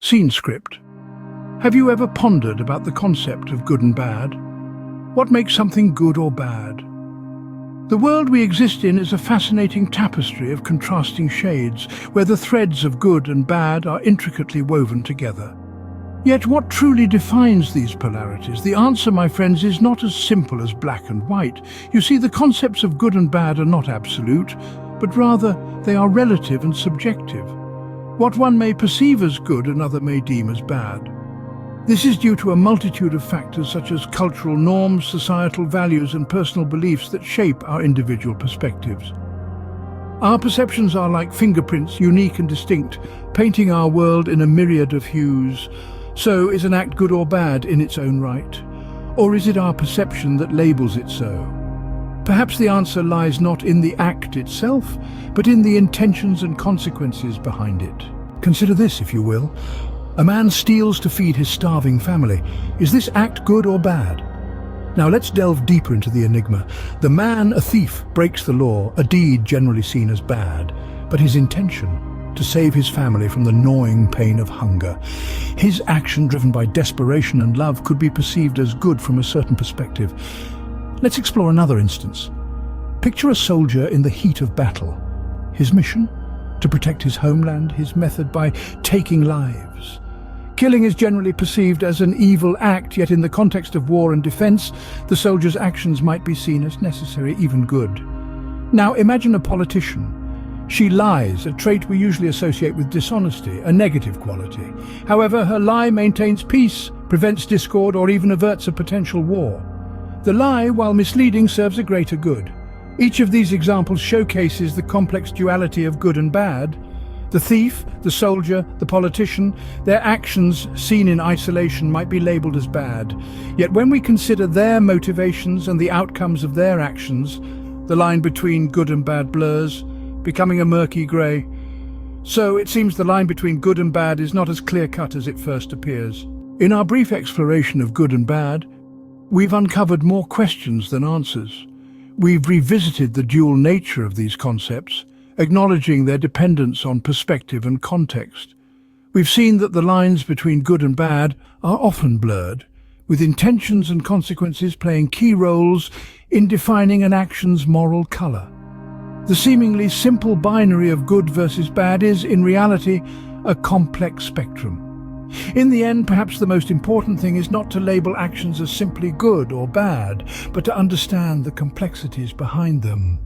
Scene script. Have you ever pondered about the concept of good and bad? What makes something good or bad? The world we exist in is a fascinating tapestry of contrasting shades, where the threads of good and bad are intricately woven together. Yet what truly defines these polarities? The answer, my friends, is not as simple as black and white. You see, the concepts of good and bad are not absolute, but rather they are relative and subjective. What one may perceive as good, another may deem as bad. This is due to a multitude of factors such as cultural norms, societal values, and personal beliefs that shape our individual perspectives. Our perceptions are like fingerprints, unique and distinct, painting our world in a myriad of hues. So, is an act good or bad in its own right? Or is it our perception that labels it so? Perhaps the answer lies not in the act itself, but in the intentions and consequences behind it. Consider this, if you will. A man steals to feed his starving family. Is this act good or bad? Now let's delve deeper into the enigma. The man, a thief, breaks the law, a deed generally seen as bad, but his intention, to save his family from the gnawing pain of hunger. His action, driven by desperation and love, could be perceived as good from a certain perspective. Let's explore another instance. Picture a soldier in the heat of battle. His mission? To protect his homeland, his method by taking lives. Killing is generally perceived as an evil act, yet in the context of war and defense, the soldier's actions might be seen as necessary, even good. Now imagine a politician. She lies, a trait we usually associate with dishonesty, a negative quality. However, her lie maintains peace, prevents discord, or even averts a potential war. The lie, while misleading, serves a greater good. Each of these examples showcases the complex duality of good and bad. The thief, the soldier, the politician, their actions seen in isolation might be labeled as bad. Yet when we consider their motivations and the outcomes of their actions, the line between good and bad blurs, becoming a murky grey. So it seems the line between good and bad is not as clear-cut as it first appears. In our brief exploration of good and bad, we've uncovered more questions than answers. We've revisited the dual nature of these concepts, acknowledging their dependence on perspective and context. We've seen that the lines between good and bad are often blurred, with intentions and consequences playing key roles in defining an action's moral colour. The seemingly simple binary of good versus bad is, in reality, a complex spectrum. In the end, perhaps the most important thing is not to label actions as simply good or bad, but to understand the complexities behind them.